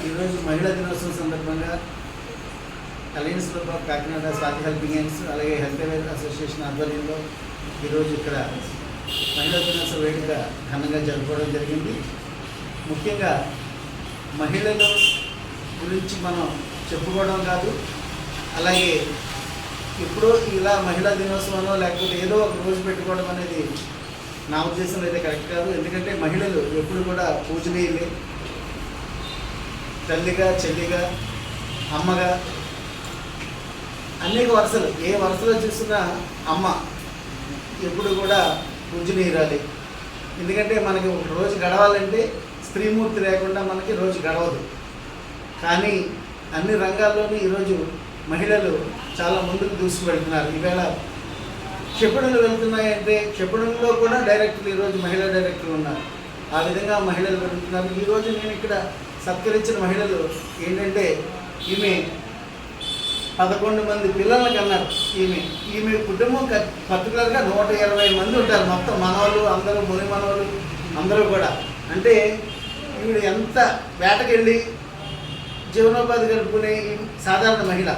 ఈరోజు మహిళా దినోత్సవం సందర్భంగా alliance club of Kakinada Swathi helping hands అలాగే హెల్త్ కేర్ అసోసియేషన్ ఆధ్వర్యంలో ఈరోజు ఇక్కడ మహిళా దినోత్సవ వేడుక ఘనంగా జరుపుకోవడం జరిగింది. ముఖ్యంగా మహిళల గురించి మనం చెప్పుకోవడం కాదు, అలాగే ఎప్పుడో ఇలా మహిళా దినోత్సవంలో లేకపోతే ఏదో ఒక రోజు పెట్టుకోవడం అనేది నా ఉద్దేశంలో అయితే కరెక్ట్ కాదు. ఎందుకంటే మహిళలు ఎప్పుడు కూడా పూజనీయులే, తల్లిగా, చెల్లిగా, అమ్మగా, అనేక వరుసలు, ఏ వరుసలో చూసినా అమ్మ ఎప్పుడు కూడా పూజనీయురాలి. ఎందుకంటే మనకి ఒక రోజు గడవాలంటే స్త్రీమూర్తి లేకుండా మనకి రోజు గడవదు. కానీ అన్ని రంగాల్లోనూ ఈరోజు మహిళలు చాలా ముందుకు దూసుకువెళ్తున్నారు. ఈవేళ క్షిపణులు వెళ్తున్నాయంటే క్షిపణుల్లో కూడా డైరెక్టర్లు ఈరోజు మహిళా డైరెక్టర్లు ఉన్నారు. ఆ విధంగా మహిళలు వెళ్తున్నారు. ఈరోజు నేను ఇక్కడ సత్కరించిన మహిళలు ఏంటంటే, ఈమె 11 మంది పిల్లలకి అన్నారు. ఈమె కుటుంబం పర్టికులర్గా 120 మంది ఉంటారు. మొత్తం మనవాళ్ళు అందరూ, ముని మనవాళ్ళు అందరూ కూడా. అంటే ఈవిడ ఎంత వేటకెళ్ళి జీవనోపాధి గడుపుకునే సాధారణ మహిళ.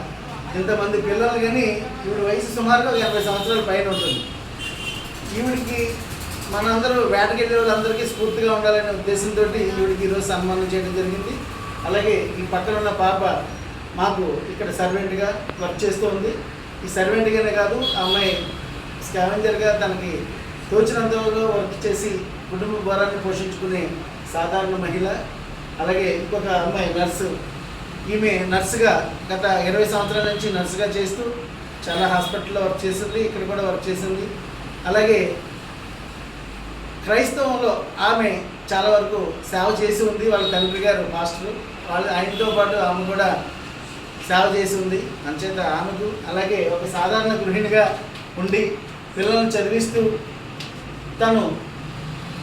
ఇంతమంది పిల్లలు, కానీ ఈవిడ వయసు సుమారుగా 80 సంవత్సరాల పైన ఉంటుంది. ఈవిడికి మనందరూ వేటకెళ్ళే వాళ్ళందరికీ స్ఫూర్తిగా ఉండాలనే ఉద్దేశంతో ఈవిడికి ఈరోజు సన్మానం చేయడం జరిగింది. అలాగే ఈ పక్కన ఉన్న పాప మాకు ఇక్కడ సర్వెంట్గా వర్క్ చేస్తూ ఉంది. ఈ సర్వెంట్గానే కాదు, ఆ అమ్మాయి స్కావెంజర్గా తనకి తోచినంతలో వర్క్ చేసి కుటుంబ భారాన్ని పోషించుకునే సాధారణ మహిళ. అలాగే ఇంకొక అమ్మాయి నర్సు. ఈమె నర్సుగా గత 20 సంవత్సరాల నుంచి నర్సుగా చేస్తూ చాలా హాస్పిటల్లో వర్క్ చేసింది, ఇక్కడ కూడా వర్క్ చేసింది. అలాగే క్రైస్తవంలో ఆమె చాలా వరకు సేవ చేసి ఉంది. వాళ్ళ తండ్రి గారు మాస్టరు, ఆయనతో పాటు ఆమె కూడా సేవ చేసి ఉంది. అంచేత ఆమెకు, అలాగే ఒక సాధారణ గృహిణిగా ఉండి పిల్లలను చదివిస్తూ తను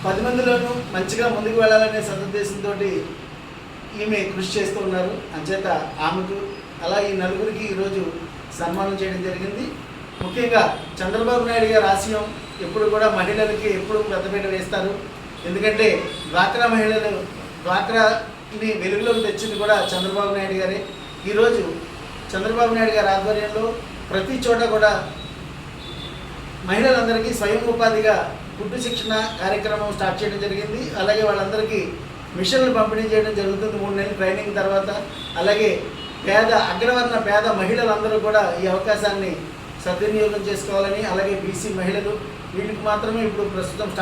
10 మందిలోనూ మంచిగా ముందుకు వెళ్ళాలనే సదుద్దేశంతో ఈమె కృషి చేస్తూ ఉన్నారు. అంచేత ఆమెకు, అలా ఈ నలుగురికి ఈరోజు సన్మానం చేయడం జరిగింది. ముఖ్యంగా చంద్రబాబు నాయుడు గారి ఆశయం ఎప్పుడు కూడా మహిళలకి ఎప్పుడు పెద్దపీట వేస్తారు. ఎందుకంటే డ్వాక్రాని వెలుగులోకి తెచ్చింది కూడా చంద్రబాబు నాయుడు గారే. ఈరోజు చంద్రబాబు నాయుడు గారి ఆధ్వర్యంలో ప్రతి చోట కూడా మహిళలందరికీ స్వయం ఉపాధిగా ఫుడ్ శిక్షణ కార్యక్రమం స్టార్ట్ చేయడం జరిగింది. అలాగే వాళ్ళందరికీ మిషన్లు పంపిణీ చేయడం జరుగుతుంది 3 నెలల ట్రైనింగ్ తర్వాత. అలాగే అగ్రవర్ణ పేద మహిళలందరూ కూడా ఈ అవకాశాన్ని సద్వినియోగం చేసుకోవాలని, అలాగే బీసీ మహిళలు, వీళ్ళకి మాత్రమే ఇప్పుడు ప్రస్తుతం